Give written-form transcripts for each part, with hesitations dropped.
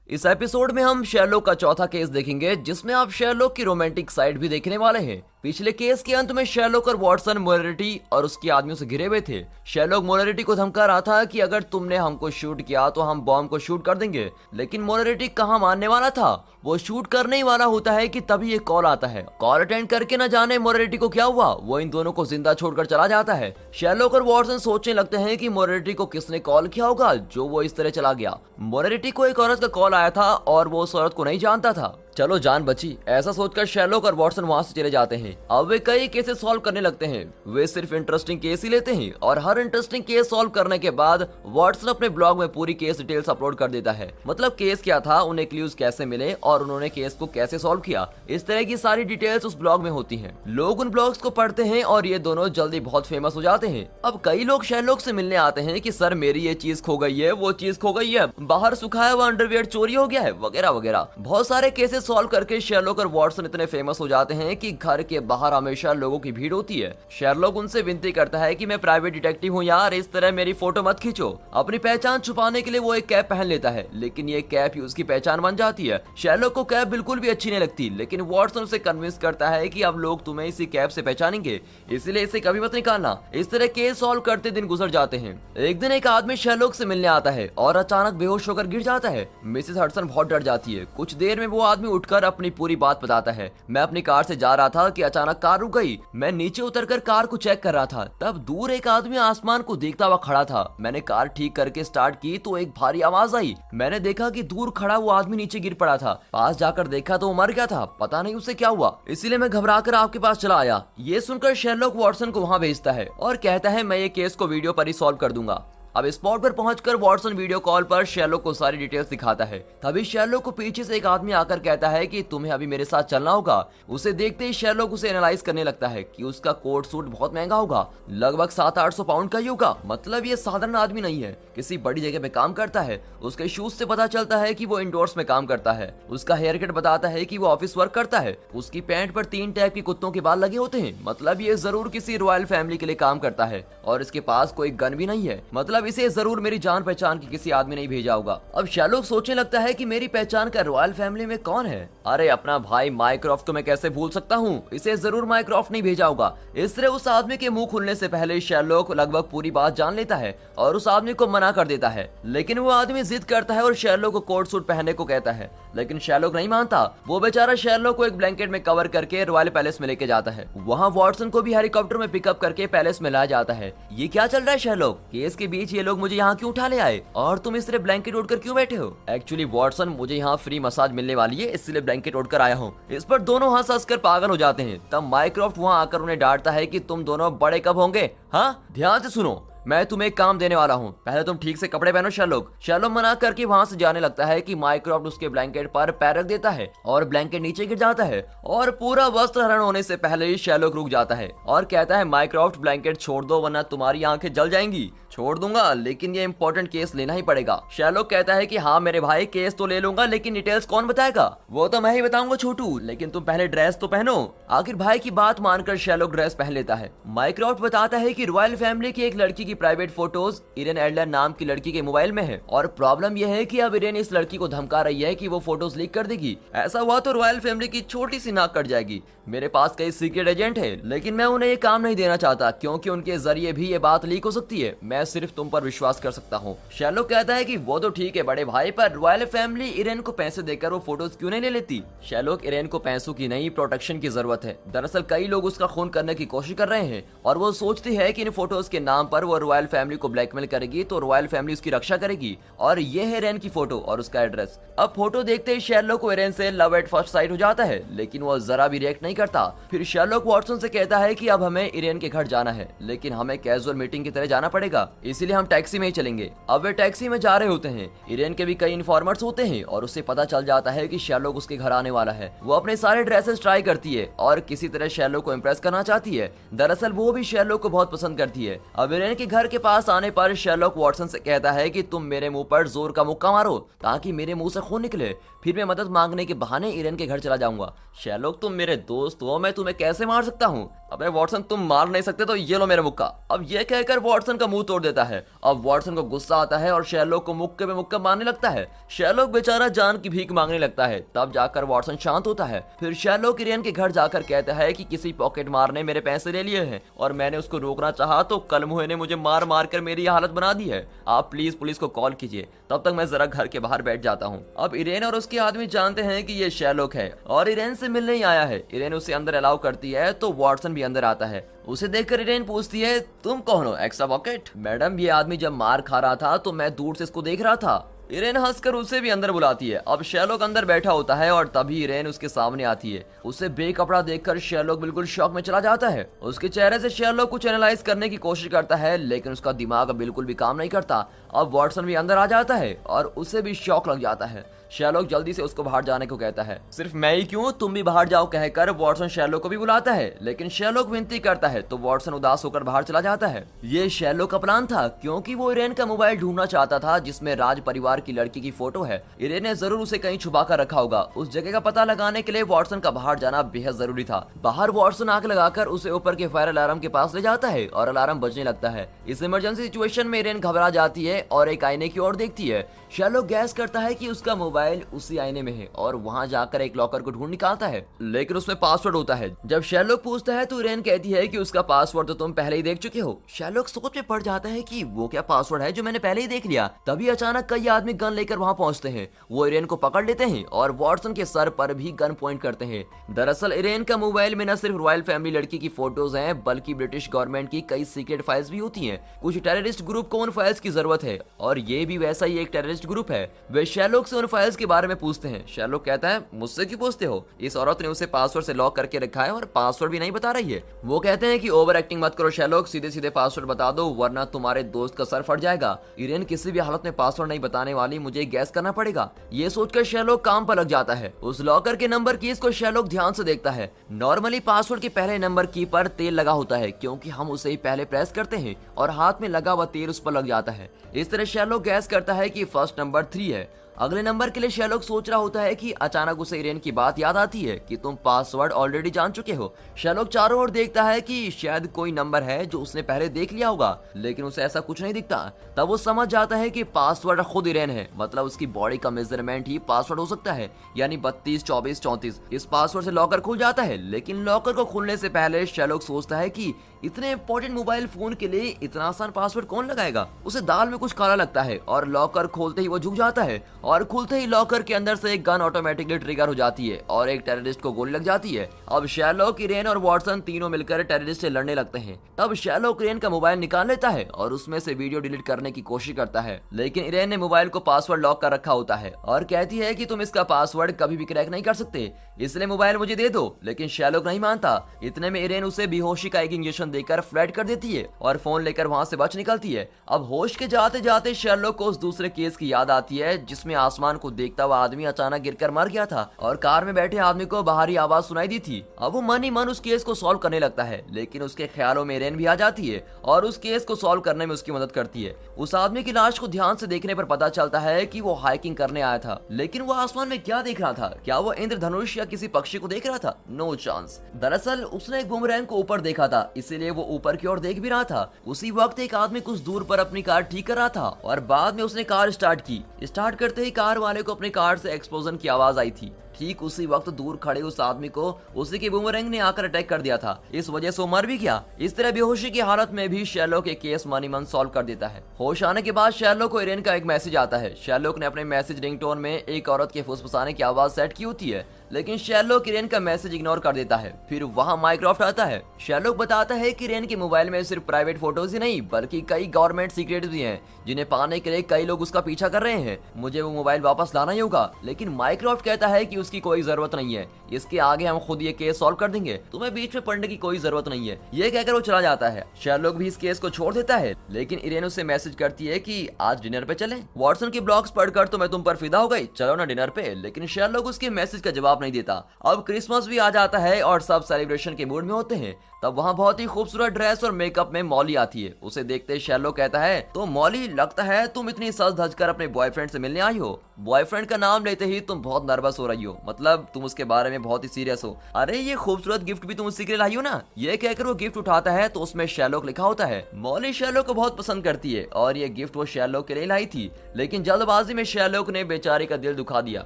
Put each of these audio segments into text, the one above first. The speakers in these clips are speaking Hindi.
इस एपिसोड में हम शेरलॉक का चौथा केस देखेंगे, जिसमें आप शेरलॉक की रोमांटिक साइड भी देखने वाले हैं। पिछले केस के अंत में शेरलॉक और वॉटसन मोरेलिटी और उसके आदमियों से घिरे हुए थे। शेरलॉक मोरेलिटी को धमका रहा था कि अगर तुमने हमको शूट किया तो हम बॉम्ब को शूट कर देंगे, लेकिन मोरेलिटी कहाँ मानने वाला था। वो शूट करने ही वाला होता है कि तभी ये कॉल आता है। कॉल अटेंड करके न जाने मोरेलिटी को क्या हुआ, वो इन दोनों को जिंदा छोड़कर चला जाता है। शेरलॉक और वॉटसन सोचने लगते हैं कि मोरेलिटी को किसने कॉल किया होगा जो वो इस तरह चला गया। मोरेलिटी को एक औरत का कॉल आया था और वो उस औरत को नहीं जानता था। चलो जान बची, ऐसा सोचकर शेरलॉक और वॉटसन वहां से चले जाते हैं। अब वे कई केसेस सॉल्व करने लगते हैं। वे सिर्फ इंटरेस्टिंग केस ही लेते हैं और हर इंटरेस्टिंग केस सॉल्व करने के बाद वॉटसन अपने ब्लॉग में पूरी केस डिटेल्स अपलोड कर देता है। मतलब केस क्या था, उन्हें क्लूज कैसे मिले और उन्होंने केस को कैसे सॉल्व किया, इस तरह की सारी डिटेल्स उस ब्लॉग में होती हैं। लोग उन ब्लॉग्स को पढ़ते हैं और ये दोनों जल्दी बहुत फेमस हो जाते हैं। अब कई लोग शेरलॉक से मिलने आते हैं कि सर मेरी ये चीज खो गई है, वो चीज खो गई है, बाहर सुखाया हुआ अंडरवियर चोरी हो गया है, वगैरह वगैरह। बहुत सारे केसेस सॉल्व करके शेरलॉक और वॉटसन इतने फेमस हो जाते हैं कि घर के बाहर हमेशा लोगों की भीड़ होती है। शेरलॉक उनसे विनती करता है कि मैं प्राइवेट डिटेक्टिव हूँ यार, इस तरह मेरी फोटो मत खींचो। अपनी पहचान छुपाने के लिए वो एक कैप पहन लेता है, लेकिन ये कैप ही उसकी पहचान बन जाती है। शेरलॉक को कैप बिल्कुल भी अच्छी नहीं लगती, लेकिन वॉटसन उसे कन्विंस करता है कि अब लोग तुम्हें इसी कैप से पहचानेंगे, इसलिए इसे कभी मत निकालना। इस तरह केस सॉल्व करते दिन गुजर जाते हैं। एक दिन एक आदमी शेरलॉक से मिलने आता है और अचानक बेहोश होकर गिर जाता है। मिसेस हडसन बहुत डर जाती है। कुछ देर में वो आदमी उठकर अपनी पूरी बात बताता है। मैं अपनी कार से जा रहा था कि अचानक कार रुक गई। मैं नीचे उतरकर कार को चेक कर रहा था, तब दूर एक आदमी आसमान को देखता हुआ खड़ा था। मैंने कार ठीक करके स्टार्ट की तो एक भारी आवाज आई। मैंने देखा कि दूर खड़ा वो आदमी नीचे गिर पड़ा था। पास जाकर देखा तो वो मर गया था, पता नहीं उसे क्या हुआ, इसीलिए मैं घबराकर आपके पास चला आया। ये सुनकर शेरलॉक वॉटसन को वहां भेजता है और कहता है मैं ये केस को वीडियो पर ही सॉल्व कर दूंगा। अब स्पॉट पर पहुंचकर वॉटसन वीडियो कॉल पर शेरलॉक को सारी डिटेल्स दिखाता है। तभी शेरलॉक को पीछे से एक आदमी आकर कहता है कि तुम्हें अभी मेरे साथ चलना होगा। उसे देखते ही शेरलॉक उसे एनालाइज करने लगता है कि उसका कोट सूट बहुत महंगा होगा, लगभग 700-800 पाउंड का ही होगा। मतलब ये साधारण आदमी नहीं है, किसी बड़ी जगह पे काम करता है। उसके शूज से पता चलता है कि वो इंडोर्स में काम करता है। उसका हेयर कट बताता है कि वो ऑफिस वर्क करता है। उसकी पैंट पर 3 टाइप के कुत्तों के बाल लगे होते हैं, मतलब ये जरूर किसी रॉयल फैमिली के लिए काम करता है। और इसके पास कोई गन भी नहीं है, मतलब इसे जरूर मेरी जान पहचान की किसी आदमी ने भेजा होगा। अब शेरलॉक सोचने लगता है कि मेरी पहचान का रॉयल फैमिली में कौन है। अरे अपना भाई माइक्रॉफ्ट तो मैं कैसे भूल सकता हूँ, इसे जरूर माइक्रॉफ्ट नहीं भेजा होगा। इस तरह उस आदमी के मुंह खुलने से पहले शेरलॉक लगभग पूरी बात जान लेता है और उस आदमी को मना कर देता है। लेकिन वो आदमी जिद करता है और शेरलॉक को कोट सूट पहनने को कहता है, लेकिन शेरलॉक नहीं मानता। वो बेचारा शेरलॉक को एक ब्लैंकेट में कवर करके रॉयल पैलेस में लेके जाता है। वहाँ वॉटसन को भी हेलीकॉप्टर में पिकअप करके पैलेस में लाया जाता है। ये क्या चल रहा है शेरलॉक, केस के बीच ये लोग मुझे यहाँ क्यों उठा ले आए और तुम इस तरह ब्लैंकेट ओढ़कर क्यों बैठे हो? एक्चुअली वॉटसन, मुझे यहाँ फ्री मसाज मिलने वाली है, इसलिए ब्लैंकेट ओढ़कर आया हूँ। इस पर दोनों हंस हंस कर पागल हो जाते हैं। तब माइक्रॉफ्ट वहाँ आकर उन्हें डांटता है कि तुम दोनों बड़े कब होंगे? हाँ, ध्यान से सुनो, मैं तुम्हें एक काम देने वाला हूँ, पहले तुम ठीक से कपड़े पहनो। शेरलॉक मना करके वहाँ से जाने लगता है कि माइक्रॉफ्ट उसके ब्लैंकेट पर पैर रख देता है और ब्लैंकेट नीचे गिर जाता है और पूरा वस्त्र हरण होने से पहले ही शेरलॉक रुक जाता है और कहता है माइक्रॉफ्ट ब्लैंकेट छोड़ दो वरना तुम्हारी आंखें जल जाएंगी। छोड़ दूंगा, लेकिन ये इंपॉर्टेंट केस लेना ही पड़ेगा। शेरलॉक कहता है कि हाँ मेरे भाई, केस तो ले लूंगा, लेकिन डिटेल्स कौन बताएगा? वो तो मैं ही बताऊंगा छोटू, लेकिन तुम पहले ड्रेस तो पहनो। आखिर भाई की बात मानकर शेरलॉक ड्रेस पहन लेता है। माइक्रॉफ्ट बताता है कि रॉयल फैमिली की एक लड़की की प्राइवेट फोटोज इरेन एडलर नाम की लड़की के मोबाइल में है और प्रॉब्लम यह है कि अब इरेन इस लड़की को धमका रही है कि वो फोटोज लीक कर देगी। ऐसा हुआ तो रॉयल फैमिली की छोटी सी नाक कट जाएगी। मेरे पास कई सीक्रेट एजेंट है, लेकिन मैं उन्हें ये काम नहीं देना चाहता क्योंकि उनके जरिए भी ये बात लीक हो सकती है। मैं सिर्फ तुम पर विश्वास कर सकता हूँ। शेरलॉक कहता है कि वो तो ठीक है बड़े भाई, पर रॉयल फैमिली इरेन को पैसे देकर वो फोटोज क्यों नहीं ले लेती? शेरलॉक, इरेन को पैसों की नहीं, प्रोटेक्शन की जरूरत है। दरअसल कई लोग उसका खून करने की कोशिश कर रहे हैं और वो सोचती है कि इन फोटोज के नाम पर वो रॉयल फैमिली को ब्लैकमेल करेगी तो रॉयल फैमिली उसकी रक्षा करेगी। और ये है इरेन की फोटो और उसका एड्रेस। अब फोटो देखते ही शेरलॉक को इरेन से लव एट फर्स्ट साइट हो जाता है, लेकिन वो जरा भी रिएक्ट नहीं करता। फिर शेरलॉक वॉटसन से कहता है कि अब हमें इरेन के घर जाना है, लेकिन हमें कैजुअल मीटिंग की तरह जाना पड़ेगा, इसीलिए हम टैक्सी में ही चलेंगे। अब वे टैक्सी में जा रहे होते हैं। इरेन के भी कई इन्फॉर्मर्स होते हैं और उसे पता चल जाता है कि शेरलॉक उसके घर आने वाला है। वो अपने सारे ड्रेसेस ट्राई करती है और किसी तरह शेरलॉक को इम्प्रेस करना चाहती है। दरअसल वो भी शेरलॉक को बहुत पसंद करती है। अब इरेन के घर के पास आने पर शेरलॉक वॉटसन से कहता है कि तुम मेरे मुंह पर जोर का मुक्का मारो ताकि मेरे मुंह से खून निकले, फिर मैं मदद मांगने के बहाने इरेन के घर चला जाऊंगा। शेरलॉक, तुम मेरे दोस्त हो, मैं तुम्हें कैसे मार सकता हूँ? अबे वॉटसन, तुम मार नहीं सकते तो ये लो मेरे मुक्का। अब ये कहकर वॉटसन का मुंह तोड़ देता है। अब वॉटसन को गुस्सा आता है और शेरलॉक को मुक्के पे मुक्का मारने लगता है। शेरलॉक बेचारा जान की भीख मांगने लगता है। तब जाकर वॉटसन शांत होता है। फिर शेरलॉक इरेन के घर जाकर कहता है कि किसी पॉकेट मार ने मेरे पैसे ले लिए हैं और मैंने उसको रोकना चाहा तो कल मुहे ने मुझे मार मार कर मेरी हालत बना दी है। आप प्लीज पुलिस को कॉल कीजिए, तब तक मैं जरा घर के बाहर बैठ जाता हूँ। अब इरेन और उसके आदमी जानते हैं कि ये शेरलॉक है और इरेन से मिलने ही आया है। इरेन उसे अंदर अलाउ करती है तो वॉटसन भी अंदर आता है। उसे देखकर इरेन पूछती है, तुम कौन हो एक्स्ट्रा पॉकेट? मैडम, ये आदमी जब मार खा रहा था तो मैं दूर से इसको देख रहा था। इरेन हंसकर उसे भी अंदर बुलाती है। अब शेरलॉक अंदर बैठा होता है और तभी इरेन उसके सामने आती है। उसे बेकपड़ा देखकर शेरलॉक बिल्कुल शॉक में चला जाता है। उसके चेहरे से शेरलॉक कुछ एनालाइज करने की कोशिश करता है लेकिन उसका दिमाग बिल्कुल भी काम नहीं करता। अब वॉटसन भी अंदर आ जाता है और उसे भी शॉक लग जाता है। शेरलॉक जल्दी से उसको बाहर जाने को कहता है। सिर्फ मैं ही क्यों, तुम भी बाहर जाओ कहकर वॉटसन शेरलॉक को भी बुलाता है लेकिन शेरलॉक विनती करता है तो वॉटसन उदास होकर बाहर चला जाता है। ये शेरलॉक का प्लान था क्योंकि वो इरेन का मोबाइल ढूंढना चाहता था जिसमें राज परिवार की लड़की की फोटो है। इरेन ने जरूर उसे कहीं छुपा कर रखा होगा। उस जगह का पता लगाने के लिए वॉटसन का बाहर जाना बेहद जरूरी था। बाहर वॉटसन आग लगाकर उसे ऊपर के फायर अलार्म के पास ले जाता है और अलार्म बजने लगता है। इस इमरजेंसी सिचुएशन में इरेन घबरा जाती है और एक आईने की ओर देखती है। शेरलॉक गैस करता है कि उसका मोबाइल उसी आईने में है और वहां जाकर एक लॉकर को ढूंढ निकालता है लेकिन उसमें पासवर्ड होता है। जब शेरलॉक पूछता है तो इरेन कहती है कि उसका पासवर्ड तो तुम पहले ही देख चुके हो। शेरलॉक सोच में पड़ जाता है कि वो क्या पासवर्ड है जो मैंने पहले ही देख लिया। तभी अचानक कई आदमी गन लेकर वहां पहुंचते हैं। वो इरेन को पकड़ लेते हैं और वॉटसन के सर पर भी गन पॉइंट करते हैं। दरअसल इरेन का मोबाइल में न सिर्फ रॉयल फैमिली लड़की की फोटोज हैं बल्कि ब्रिटिश गवर्नमेंट की कई सीक्रेट फाइल्स भी होती हैं। कुछ टेररिस्ट ग्रुप को उन फाइल्स की जरूरत है और ये भी वैसा ही एक टेररिस्ट ग्रुप है। वे शेरलॉक से उन फाइल्स के बारे में पूछते हैं। शेरलॉक कहता है, मुझसे क्यों पूछते हो? इस औरत ने उसे पासवर्ड से लॉक करके रखा है और पासवर्ड भी नहीं बता रही है। वो कहते हैं कि ओवर एक्टिंग मत करो शेरलॉक, सीधे सीधे पासवर्ड बता दो वरना तुम्हारे दोस्त का सर फट जाएगा। इरेन किसी भी हालत में पासवर्ड नहीं बताने वाली, मुझे गैस करना पड़ेगा। ये सोचकर शेरलॉक काम पर लग जाता है। उस लॉकर के नंबर कीज को शेरलॉक ध्यान से देखता है। नॉर्मली पासवर्ड के पहले नंबर की पर तेल लगा होता है क्योंकि हम उसे ही पहले प्रेस करते हैं और हाथ में लगा हुआ तेल उस पर लग जाता है। इस तरह शेरलॉक गैस करता है कि फर्स्ट नंबर 3 है। अगले नंबर के लिए शेरलॉक सोच रहा होता है कि अचानक उसे इरेन की बात याद आती है कि तुम पासवर्ड ऑलरेडी जान चुके हो। शेरलॉक चारों ओर देखता है कि शायद कोई नंबर है जो उसने पहले देख लिया होगा लेकिन उसे ऐसा कुछ नहीं दिखता। तब वो समझ जाता है कि पासवर्ड खुद इरेन है, मतलब उसकी बॉडी का मेजरमेंट ही पासवर्ड हो सकता है, यानी 32, 24, 34। इस पासवर्ड से लॉकर खुल जाता है लेकिन लॉकर को खुलने से पहले शेरलॉक सोचता है कि इतने इंपॉर्टेंट मोबाइल फोन के लिए इतना आसान पासवर्ड कौन लगाएगा। उसे दाल में कुछ काला लगता है और लॉकर खोलते ही वो झुक जाता है और खुलते ही लॉकर के अंदर से एक गन ऑटोमेटिकली ट्रिगर हो जाती है और एक टेररिस्ट को गोली लग जाती है। अब शेरलॉक, इरेन और वॉटसन तीनों मिलकर टेररिस्ट से लड़ने लगते हैं। तब शेरलॉक इरेन का मोबाइल निकाल लेता है और उसमें से वीडियो डिलीट करने की कोशिश करता है लेकिन इरेन ने मोबाइल को पासवर्ड लॉक कर रखा होता है और कहती है कि तुम इसका पासवर्ड कभी भी क्रैक नहीं कर सकते, इसलिए मोबाइल मुझे दे दो। लेकिन शेरलॉक नहीं मानता। इतने में इरेन उसे बेहोशी का एक इंजेक्शन देकर फ्लैट कर देती है और फोन लेकर वहां से बच निकलती है। अब होश के जाते जाते शेरलॉक को उस दूसरे केस की याद आती है जिसमें आसमान को देखता हुआ आदमी अचानक गिरकर मर गया था और कार में बैठे आदमी को बाहरी आवाज सुनाई दी थी। अब वो मन ही मन उस केस को सॉल्व करने लगता है लेकिन उसके ख्यालों में इरेन भी आ जाती है और उस केस को सॉल्व करने में उसकी मदद करती है। उस आदमी की लाश को ध्यान से देखने पर पता चलता है कि वो हाइकिंग करने आया था लेकिन वो आसमान में क्या देख रहा था? क्या वो इंद्रधनुष या किसी पक्षी को देख रहा था? No chance. दरअसल उसने एक बुमरैंग को ऊपर देखा था इसीलिए वो ऊपर की ओर देख भी रहा था। उसी वक्त एक आदमी कुछ दूर पर अपनी कार ठीक कर रहा था और बाद में उसने कार स्टार्ट की। स्टार्ट करते ही कार वाले को अपनी कार से एक्सप्लोजन की आवाज आई थी। ठीक उसी वक्त दूर खड़े उस आदमी को उसी के बूमरैंग ने आकर अटैक कर दिया था। इस वजह से वो मर भी गया। इस तरह बेहोशी की हालत में भी शेरलॉक एक केस मन ही मन सॉल्व कर देता है। होश आने के बाद शेरलॉक को इरेन का एक मैसेज आता है। शेरलॉक ने अपने मैसेज रिंगटोन में एक औरत के फुसफुसाने की आवाज सेट की होती है लेकिन शेरलॉक इरेन का मैसेज इग्नोर कर देता है। फिर वहां माइक्रोफ्ट आता है। शेरलॉक बताता है कि इरेन के मोबाइल में सिर्फ प्राइवेट फोटोज ही नहीं बल्कि कई गवर्नमेंट सीक्रेट्स भी हैं जिन्हें पाने के लिए कई लोग उसका पीछा कर रहे हैं। मुझे वो मोबाइल वापस लाना ही होगा। लेकिन माइक्रोफ्ट कहता है कि उसकी कोई जरूरत नहीं है, इसके आगे हम खुद ये केस सॉल्व कर देंगे, तुम्हें बीच में पढ़ने की कोई जरूरत नहीं है। ये कहकर वो चला जाता है। शेरलॉक भी इस केस को छोड़ देता है लेकिन इरेन उसे मैसेज करती है कि आज डिनर पे चलें। वॉटसन की ब्लॉग्स पढ़कर तो मैं तुम पर फिदा हो गई, चलो ना डिनर पे। लेकिन शेरलॉक उसके मैसेज का जवाब नहीं देता। अब क्रिसमस भी आ जाता है और सब सेलिब्रेशन के मूड में होते हैं। तब वहाँ बहुत ही खूबसूरत ड्रेस और मेकअप में मॉली आती है। उसे देखते शेरलॉक कहता है, तो मॉली लगता है तुम इतनी सज धज कर अपने बॉयफ्रेंड से मिलने आई हो। बॉयफ्रेंड का नाम लेते ही तुम बहुत नर्वस हो रही हो। हो, मतलब तुम उसके बारे में बहुत ही सीरियस हो। अरे ये खूबसूरत गिफ्ट भी तुम उसी के लिए लाई हो ना। ये कहकर वो गिफ्ट उठाता है तो उसमें शेरलॉक लिखा होता है। मॉली शेरलॉक को बहुत पसंद करती है और ये गिफ्ट वो शेरलॉक के लिए लाई थी, लेकिन जल्दबाजी में शेरलॉक ने बेचारे का दिल दुखा दिया।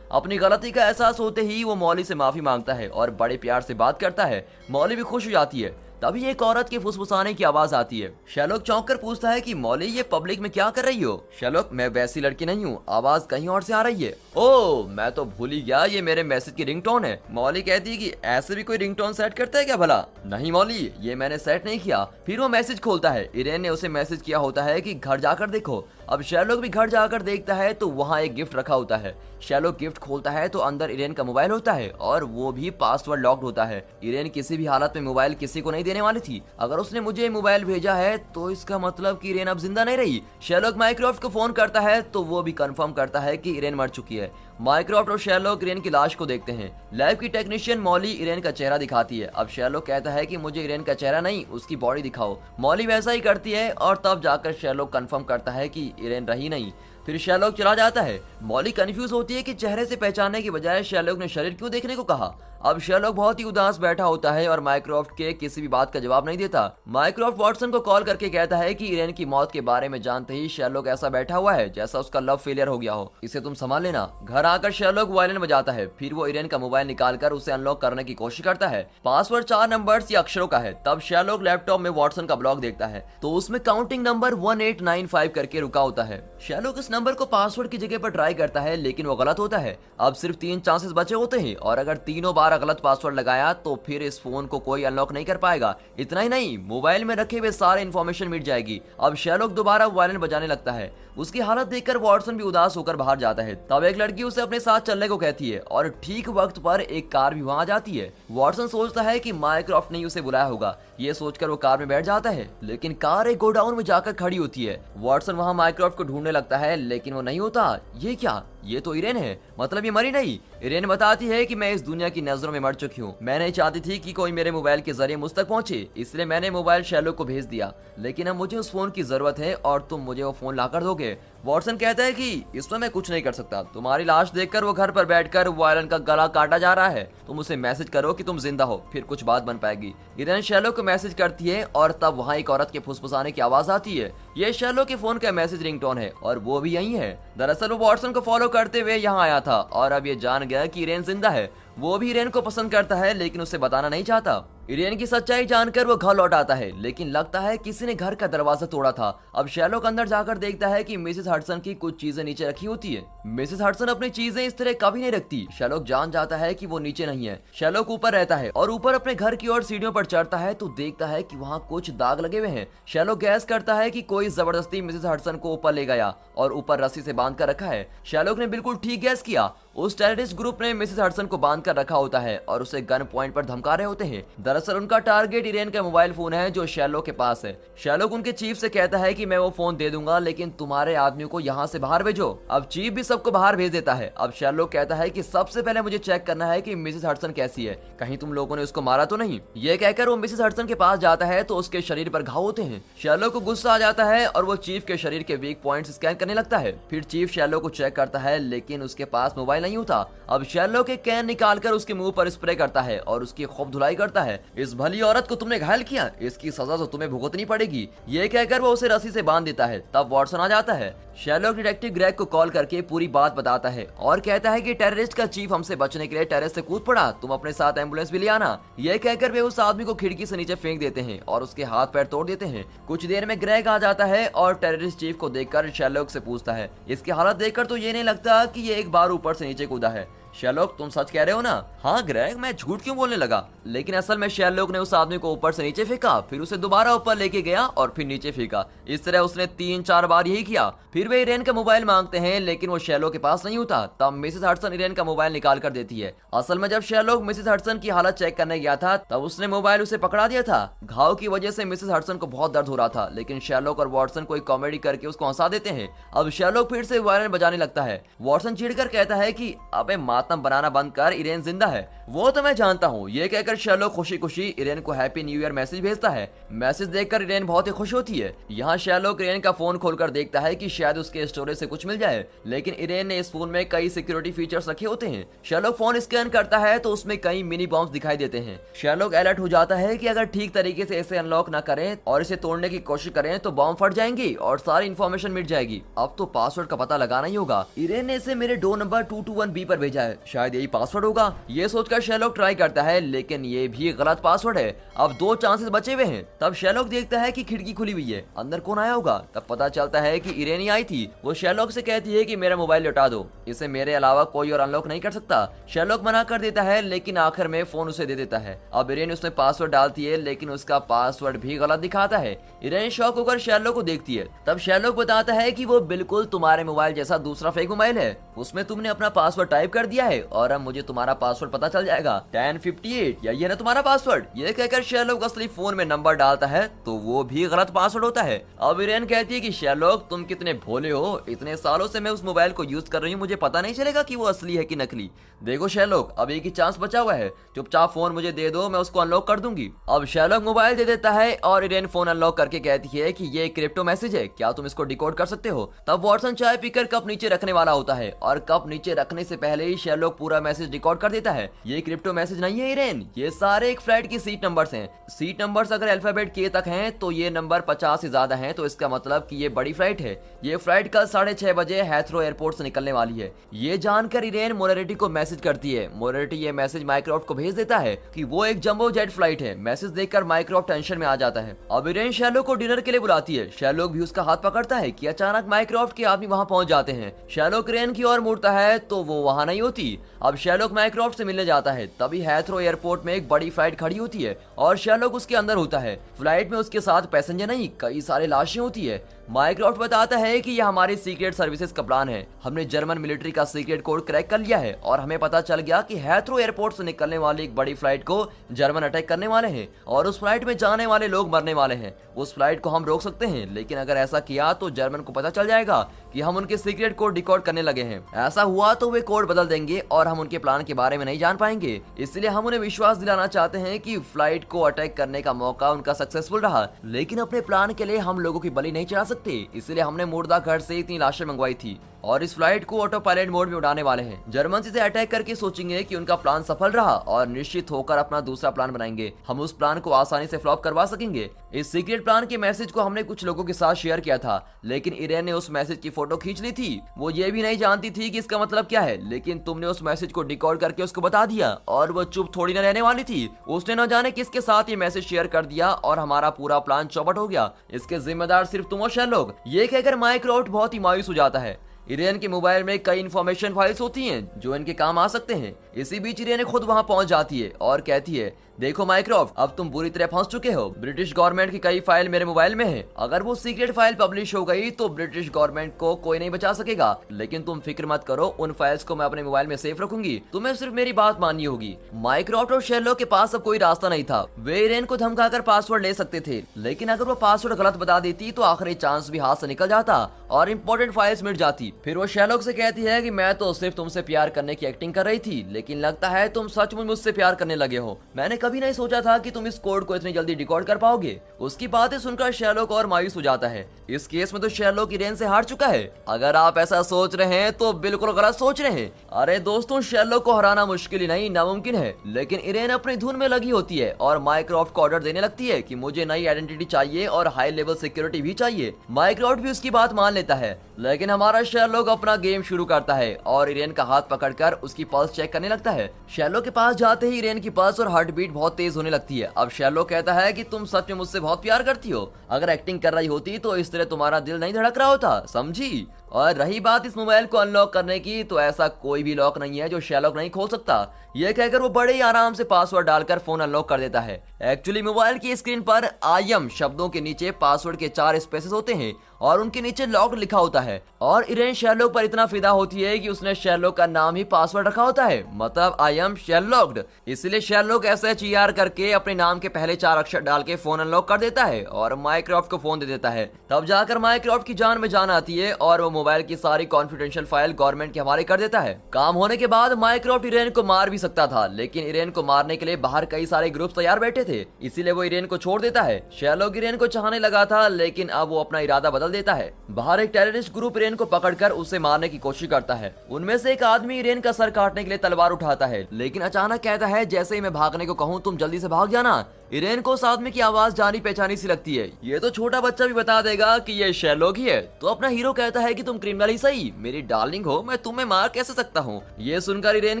अपनी गलती का एहसास होते ही वो मॉली से माफी मांगता है और बड़े प्यार से बात करता है। मॉली भी खुश हो जाती है। तभी एक औरत के फुसफुसाने की आवाज आती है। शेरलॉक चौंक कर पूछता है कि मॉली ये पब्लिक में क्या कर रही हो। शेरलॉक, मैं वैसी लड़की नहीं हूँ, आवाज कहीं और से आ रही है। ओह, मैं तो भूल ही गया, ये मेरे मैसेज की रिंगटोन है। मॉली कहती है कि ऐसे भी कोई रिंगटोन सेट करता है क्या भला? नहीं मॉली, ये मैंने सेट नहीं किया। फिर वो मैसेज खोलता है। इरेन ने उसे मैसेज किया होता है कि घर जाकर देखो। अब शेरलॉक भी घर जाकर देखता है तो वहाँ एक गिफ्ट रखा होता है। शेरलॉक गिफ्ट खोलता है तो अंदर इरेन का मोबाइल होता है और वो भी पासवर्ड लॉक्ड होता है। इरेन किसी भी हालत में मोबाइल किसी को नहीं देने वाली थी। अगर उसने मुझे मोबाइल भेजा है तो इसका मतलब कि इरेन अब जिंदा नहीं रही। शेरलॉक माइक्रोसॉफ्ट को फोन करता है तो वो भी कंफर्म करता है कि इरेन मर चुकी है। माइक्रोसॉफ्ट और शेरलॉक इरेन की लाश को देखते हैं। लैब की टेक्नीशियन मॉली इरेन का चेहरा दिखाती है। अब शेरलॉक कहता है कि मुझे इरेन का चेहरा नहीं, उसकी बॉडी दिखाओ। मॉली वैसा ही करती है और तब जाकर शेरलॉक कंफर्म करता है कि इरेन रही नहीं। फिर शेरलॉक चला जाता है। मॉली कंफ्यूज होती है कि चेहरे से पहचानने की बजाय शेरलॉक ने शरीर क्यों देखने को कहा। अब शेरलॉक बहुत ही उदास बैठा होता है और माइक्रोसॉफ्ट के किसी भी बात का जवाब नहीं देता। माइक्रोसॉफ्ट वॉटसन को कॉल करके कहता है कि इरेन की मौत के बारे में जानते ही शेरलॉक ऐसा बैठा हुआ है जैसा उसका लव फेलियर हो गया हो, इसे तुम संभाल लेना। घर आकर शेरलॉक वायलिन बजाता है। फिर वो इरेन का मोबाइल निकालकर उसे अनलॉक करने की कोशिश करता है। पासवर्ड 4 नंबर्स या अक्षरों का है। तब शेरलॉक लैपटॉप में वॉटसन का ब्लॉग देखता है तो उसमें काउंटिंग नंबर 1895 करके रुका होता है। शेरलॉक इस नंबर को पासवर्ड की जगह पर ट्राई करता है लेकिन वो गलत होता है। अब सिर्फ 3 चांसेस बचे होते हैं और अगर तीनों बार गलत पासवर्ड लगाया तो फिर इस फोन को कोई अनलॉक नहीं कर पाएगा। इतना ही नहीं, मोबाइल में रखे हुए सारे इन्फॉर्मेशन मिट जाएगी। अब शेरलॉक दोबारा वायलिन बजाने लगता है। उसकी हालत देखकर वॉटसन भी उदास होकर बाहर जाता है। तब एक लड़की उसे अपने साथ चलने को कहती है और ठीक वक्त पर एक कार भी वहां जाती है। वॉटसन सोचता है कि माइक्रोसॉफ्ट ने उसे बुलाया होगा। ये सोचकर वो कार में बैठ जाता है, लेकिन कार एक गोडाउन में जाकर खड़ी होती है। वॉटसन वहां माइक्रोसॉफ्ट को ढूंढने लगता है लेकिन वो नहीं होता। ये क्या? ये तो इरेन है, मतलब ये मरी नहीं। इरेन बताती है कि मैं इस दुनिया की नजरों में मर चुकी हूँ। मैं नहीं चाहती थी कि कोई मेरे मोबाइल के जरिए मुझ तक पहुंचे, इसलिए मैंने मोबाइल शेरलॉक को भेज दिया। लेकिन अब मुझे उस फोन की जरूरत है और तुम मुझे वो फोन लाकर दोगे। वॉटसन कहता है कि इसमें मैं कुछ नहीं कर सकता। तुम्हारी लाश देखकर वो घर पर बैठकर वायलिन का गला काटा जा रहा है। तुम उसे मैसेज करो कि तुम जिंदा हो, फिर कुछ बात बन पाएगी। इरेन शेरलॉक को मैसेज करती है और तब वहाँ एक औरत के फुसफुसाने की आवाज आती है। ये शेरलॉक के फोन का मैसेज रिंगटोन है और वो भी यही है। दरअसल वो वॉटसन को फॉलो करते हुए यहाँ आया था और अब ये जान गया कि इरेन जिंदा है। वो भी इरेन को पसंद करता है लेकिन उसे बताना नहीं चाहता। इरेन की सच्चाई जानकर वो घर लौट आता है लेकिन लगता है किसी ने घर का दरवाजा तोड़ा था। अब शेरलॉक अंदर जाकर देखता है कि मिसेस हडसन की कुछ चीजें नीचे रखी होती है। मिसेस हडसन अपनी चीजें इस तरह कभी नहीं रखती। शेरलॉक जान जाता है कि वो नीचे नहीं है। शेरलॉक ऊपर रहता है और ऊपर अपने घर की ओर सीढ़ियों पर चढ़ता है तो देखता है कि वहाँ कुछ दाग लगे हुए हैं। शेरलॉक गैस करता है कि कोई जबरदस्ती मिसेस हडसन को ऊपर ले गया और ऊपर रस्सी से बांध कर रखा है। शेरलॉक ने बिल्कुल ठीक गैस किया। उस टेररिस्ट ग्रुप ने मिसेस हडसन को बांध कर रखा होता है और उसे गन पॉइंट पर धमका रहे होते हैं। दरअसल उनका टारगेट इरेन का मोबाइल फोन है जो शेरलॉक के पास है। शेरलॉक उनके चीफ से कहता है कि मैं वो फोन दे दूंगा लेकिन तुम्हारे आदमियों को यहाँ से बाहर भेजो। अब चीफ भी सबको बाहर भेज देता है। अब शेरलॉक कहता है कि सबसे पहले मुझे चेक करना है कि मिसेस हडसन कैसी है, कहीं तुम लोगों ने उसको मारा तो नहीं। ये कहकर वो मिसेस हडसन के पास जाता है तो उसके शरीर पर घाव होते हैं। शेरलॉक को गुस्सा आ जाता है और वो चीफ के शरीर के वीक पॉइंट्स स्कैन करने लगता है। फिर चीफ शेरलॉक को चेक करता है लेकिन उसके पास मोबाइल नहीं होता। अब शेरलॉक एक कैन निकालकर उसके मुंह पर स्प्रे करता है और उसकी खूब धुलाई करता है। इस भली औरत को तुमने घायल किया, इसकी सजा तो तुम्हें भुगतनी पड़ेगी। ये कहकर वो उसे रस्सी से बांध देता है। तब वॉटसन आ जाता है। शेरलॉक डिटेक्टिव ग्रेग को कॉल करके पूरी बात बताता है और कहता है कि टेररिस्ट का चीफ हमसे बचने के लिए टेरेस से कूद पड़ा, तुम अपने साथ एम्बुलेंस भी ले आना। ये कहकर वे उस आदमी को खिड़की से नीचे फेंक देते हैं और उसके हाथ पैर तोड़ देते हैं। कुछ देर में ग्रेग आ जाता है और टेररिस्ट चीफ को देखकर शेरलॉक से पूछता है। इसकी हालत देखकर तो ये नहीं लगता कि ये एक बार ऊपर से नीचे कूदा है। शेरलॉक, तुम सच कह रहे हो ना? हाँ ग्रेग, मैं झूठ क्यों बोलने लगा? लेकिन असल में शेरलॉक ने उस आदमी को ऊपर से नीचे फेंका, फिर उसे दोबारा ऊपर लेके गया और फिर नीचे फेंका। इस तरह उसने 3-4 बार यही किया। फिर वे इरेन का मोबाइल मांगते हैं लेकिन वो शेरलॉक के पास नहीं होता। तब मिसेस हडसन इरेन का मोबाइल निकाल कर देती है। असल में जब शेरलॉक मिसेस हडसन की हालत चेक करने गया था तब उसने मोबाइल उसे पकड़ा दिया था। घाव की वजह से मिसेस हडसन को बहुत दर्द हो रहा था लेकिन शेरलॉक और वॉटसन कोई कॉमेडी करके उसको हंसा देते हैं। अब शेरलॉक फिर से वायलिन बजाने लगता है। वॉटसन चिढ़कर कहता है कि अबे मातम बनाना बंद कर, इरेन जिंदा है। वो तो मैं जानता हूँ। ये कहकर शेरलॉक खुशी खुशी इरेन को हैप्पी न्यू ईयर मैसेज भेजता है। मैसेज देखकर इरेन बहुत ही खुश होती है। यहाँ शेरलॉक इरेन का फोन खोलकर देखता है कि शायद उसके स्टोरेज से कुछ मिल जाए, लेकिन इरेन ने इस फोन में कई सिक्योरिटी फीचर्स रखे होते हैं। शेरलॉक फोन स्कैन करता है तो उसमें कई मिनी बॉम्ब्स दिखाई देते हैं। शेरलॉक अलर्ट हो जाता है कि अगर ठीक तरीके से इसे अनलॉक न करें और इसे तोड़ने की कोशिश करें तो बॉम्ब फट जाएंगे और सारी इन्फॉर्मेशन मिट जाएगी। अब तो पासवर्ड का पता लगाना ही होगा। इरेन ने इसे मेरे डोर नंबर 221B पर भेजा है, शायद यही पासवर्ड होगा। ये सोचकर शेरलॉक ट्राई करता है, लेकिन ये भी गलत पासवर्ड है। अब 2 चांसेस बचे हुए हैं। तब शेरलॉक देखता है कि खिड़की खुली हुई है, अंदर कौन आया होगा। तब पता चलता है कि इरेन ही आई थी। वो शेरलॉक से कहती है कि मेरा मोबाइल लौटा दो, इसे मेरे अलावा कोई और अनलॉक नहीं कर सकता। शेरलॉक मना कर देता है, लेकिन आखिर में फोन उसे दे देता है। अब इरेन उसमें पासवर्ड डालती है, लेकिन उसका पासवर्ड भी गलत दिखाता है। इरेन शॉक होकर शेरलॉक को देखती है। तब शेरलॉक बताता है कि वो बिल्कुल तुम्हारे मोबाइल जैसा दूसरा फेक मोबाइल है, उसमें तुमने अपना पासवर्ड टाइप कर दिया है और अब मुझे तुम्हारा पासवर्ड पता चल जाएगा, 1058, या ये ना तुम्हारा पासवर्ड। ये कहकर शेरलॉक असली फोन में नंबर डालता है तो वो भी गलत पासवर्ड होता है। अब इरेन कहती है कि शेरलॉक तुम कितने भोले हो, इतने सालों से मैं उस मोबाइल को यूज कर रही हूँ, मुझे पता नहीं चलेगा कि वो असली है कि नकली। देखो शेरलॉक, अब एक ही चांस बचा हुआ है, चुपचाप फोन मुझे दे दो, मैं उसको अनलॉक कर दूंगी। अब शेरलॉक मोबाइल दे देता है और इरेन फोन अनलॉक करके कहती है कि ये क्रिप्टो मैसेज है, क्या तुम इसको डिकोड कर सकते हो। तब वॉटसन चाय पीकर कप नीचे रखने वाला होता है और कप नीचे रखने से पहले ही शेरलॉक पूरा मैसेज रिकॉर्ड कर देता है। ये क्रिप्टो मैसेज नहीं है इरेन, ये सारे एक फ्लाइट की सीट नंबर्स हैं। सीट नंबर्स अगर अल्फाबेट के तक हैं तो ये नंबर 50 से ज्यादा हैं, तो इसका मतलब कि ये बड़ी फ्लाइट है। ये फ्लाइट कल 6:30 बजे हैथरो एयरपोर्ट से निकलने वाली है। ये जानकर इरेन मोरेलिटी को मैसेज करती है। मोरेलिटी ये मैसेज माइक्रोसॉफ्ट को भेज देता है कि वो एक जंबो जेट फ्लाइट है। मैसेज देखकर माइक्रोसॉफ्ट टेंशन में आ जाता है। अब इरेन शेरलॉक को डिनर के लिए बुलाती है। शेरलॉक भी उसका हाथ पकड़ता है कि अचानक माइक्रोसॉफ्ट के आदमी वहां पहुंच जाते हैं। शेरलॉक इरेन की ओर मुड़ता है तो वो वहां नहीं होती। अब शेरलॉक माइक्रोसॉफ्ट से मिलने जाता है, तभी हैथरो एयरपोर्ट में एक बड़ी फ्लाइट खड़ी होती है और शेरलॉक उसके अंदर होता है। फ्लाइट में उसके साथ पैसेंजर नहीं, कई सारे लाशें होती है। माइक्रोसॉफ्ट बताता है कि यह हमारी सीक्रेट सर्विसेज का प्लान है। हमने जर्मन मिलिट्री का सीक्रेट कोड क्रैक कर लिया है और हमें पता चल गया कि हैथरो एयरपोर्ट से निकलने वाली एक बड़ी फ्लाइट को जर्मन अटैक करने वाले हैं और उस फ्लाइट में जाने वाले लोग मरने वाले हैं। उस फ्लाइट को हम रोक सकते हैं, लेकिन अगर ऐसा किया तो जर्मन को पता चल जाएगा कि हम उनके सीक्रेट कोड डिकोड करने लगे हैं। ऐसा हुआ तो वे कोड बदल देंगे और हम उनके प्लान के बारे में नहीं जान पाएंगे। इसलिए हम उन्हें विश्वास दिलाना चाहते हैं कि फ्लाइट को अटैक करने का मौका उनका सक्सेसफुल रहा, लेकिन अपने प्लान के लिए हम लोगों की बलि नहीं चढ़ा सकते। इसलिए हमने मुर्दा घर से इतनी लाशें मंगवाई थी और इस फ्लाइट को ऑटो पायलट मोड में उड़ाने वाले हैं। जर्मन इसे अटैक करके सोचेंगे कि उनका प्लान सफल रहा और निश्चित होकर अपना दूसरा प्लान बनाएंगे। हम उस प्लान को आसानी से फ्लॉप करवा सकेंगे। इस सीक्रेट प्लान के मैसेज को हमने कुछ लोगों के साथ शेयर किया था, लेकिन इरेन ने उस मैसेज की फोटो खींच ली थी। वो ये भी नहीं जानती थी कि इसका मतलब क्या है, लेकिन तुमने उस मैसेज को डिकोड करके उसको बता दिया और वो चुप थोड़ी न रहने वाली थी। उसने न जाने किसके साथ ये मैसेज शेयर कर दिया और हमारा पूरा प्लान चौपट हो गया। इसके जिम्मेदार सिर्फ तुम और शेरलॉक। ये कहकर माइक्रोसॉफ्ट बहुत ही मायूस हो जाता है। इरेन के मोबाइल में कई इन्फॉर्मेशन फाइल्स होती हैं जो इनके काम आ सकते हैं। इसी बीच इरेन खुद वहां पहुंच जाती है और कहती है, देखो माइक्रोसॉफ्ट, अब तुम बुरी तरह फंस चुके हो। ब्रिटिश गवर्नमेंट की कई फाइल मेरे मोबाइल में है। अगर वो सीक्रेट फाइल पब्लिश हो गई तो ब्रिटिश गवर्नमेंट को कोई नहीं बचा सकेगा, लेकिन तुम फिक्र मत करो, उन फाइल्स को मैं अपने मोबाइल में सेफ रखूंगी। तुम्हें सिर्फ मेरी बात माननी होगी। माइक्रोसॉफ्ट और शेरलॉक के पास अब कोई रास्ता नहीं था। वे इरेन को धमकाकर पासवर्ड ले सकते थे, लेकिन अगर वो पासवर्ड गलत बता देती तो आखिरी चांस भी हाथ से निकल जाता और इंपॉर्टेंट फाइल्स मिट जाती। फिर वो शेरलॉक से कहती है कि मैं तो सिर्फ तुमसे प्यार करने की एक्टिंग कर रही थी, लेकिन लगता है तुम सचमुच मुझसे प्यार करने लगे हो। मैंने कभी नहीं सोचा था कि तुम इस कोड को इतनी जल्दी डिकोड कर पाओगे। उसकी बातें सुनकर शेरलॉक और मायूस हो जाता है। इस केस में तो शेरलॉक इरेन से हार चुका है। अगर आप ऐसा सोच रहे हैं तो बिल्कुल गलत सोच रहे हैं। अरे दोस्तों, शेरलॉक को हराना मुश्किल ही नहीं, नामुमकिन है। लेकिन इरेन अपनी धुन में लगी होती है और माइक्रोसॉफ्ट को ऑर्डर देने लगती है कि मुझे नई आइडेंटिटी चाहिए और हाई लेवल सिक्योरिटी भी चाहिए। माइक्रोसॉफ्ट भी उसकी बात मान लेता है, लेकिन हमारा शेरलॉक अपना गेम शुरू करता है और इरेन का हाथ पकड़कर उसकी पल्स चेक करने लगता है। शेरलॉक के पास जाते ही इरेन की पल्स और हार्ट बीट बहुत तेज होने लगती है। अब शेरलॉक कहता है कि तुम सच में मुझसे बहुत प्यार करती हो। अगर एक्टिंग कर रही होती तो इस तरह तुम्हारा दिल नहीं धड़क रहा होता, समझी। और रही बात इस मोबाइल को अनलॉक करने की, तो ऐसा कोई भी लॉक नहीं है जो शेरलॉक नहीं खोल सकता। यह कहकर वो बड़े ही आराम से पासवर्ड डालकर फोन अनलॉक कर देता है। एक्चुअली मोबाइल की स्क्रीन पर आई एम शब्दों के नीचे पासवर्ड के 4 स्पेसेस होते हैं और उनके नीचे लॉक लिखा होता है। और इरेन शेरलॉक पर इतना फिदा होती है कि उसने शेरलॉक का नाम ही पासवर्ड रखा होता है, मतलब आई एम शेरलॉक्ड। इसलिए शेरलॉक SHER करके अपने नाम के पहले 4 अक्षर डाल के फोन अनलॉक कर देता है और माइक्रोसॉफ्ट को फोन दे देता है। तब जाकर माइक्रोसॉफ्ट की जान में जान आती है और वो मोबाइल की सारी कॉन्फिडेंशियल फाइल गवर्नमेंट के हवाले कर देता है। काम होने के बाद माइक्रोफ्ट इरेन को मार भी सकता था, लेकिन इरेन को मारने के लिए बाहर कई सारे ग्रुप तैयार बैठे थे, इसीलिए वो इरेन को छोड़ देता है। शेरलॉक इरेन को चाहने लगा था, लेकिन अब वो अपना इरादा बदल देता है। बाहर एक टेररिस्ट ग्रुप इरेन को पकड़कर उसे मारने की कोशिश करता है। उनमें से एक आदमी इरेन का सर काटने के लिए तलवार उठाता है, लेकिन अचानक कहता है जैसे ही मैं भागने को कहूँ तुम जल्दी से भाग जाना। इरेन को उस आदमी की आवाज जानी पहचानी सी लगती है, ये तो छोटा बच्चा भी बता देगा कि ये शेरलॉक ही है। तो अपना हीरो कहता है कि तुम क्रिमिनल ही सही, मेरी डार्लिंग हो, मैं तुम्हें मार कैसे सकता हूँ। ये सुनकर इरेन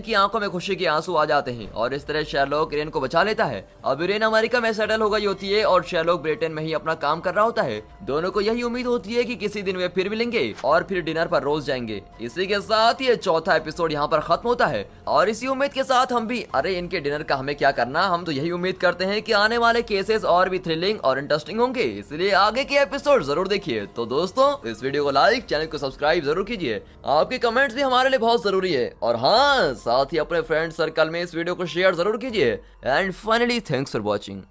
की आंखों में खुशी के आंसू आ जाते हैं और इस तरह शेरलॉक इरेन को बचा लेता है। अब इरेन अमेरिका में सेटल हो गई होती है और शेरलॉक ब्रिटेन में ही अपना काम कर रहा होता है। दोनों को यही उम्मीद होती है कि किसी दिन वे फिर मिलेंगे और फिर डिनर पर रोज जाएंगे। इसी के साथ ये चौथा एपिसोड यहाँ पर खत्म होता है और इसी उम्मीद के साथ हम भी, अरे इनके डिनर का हमें क्या करना, हम तो यही उम्मीद करते हैं कि आने वाले केसेस और भी थ्रिलिंग और इंटरेस्टिंग होंगे, इसलिए आगे के एपिसोड जरूर देखिए। तो दोस्तों इस वीडियो को लाइक, चैनल को सब्सक्राइब जरूर कीजिए, आपके कमेंट्स भी हमारे लिए बहुत जरूरी है। और हाँ, साथ ही अपने फ्रेंड सर्कल में इस वीडियो को शेयर जरूर कीजिए। And finally thanks for watching.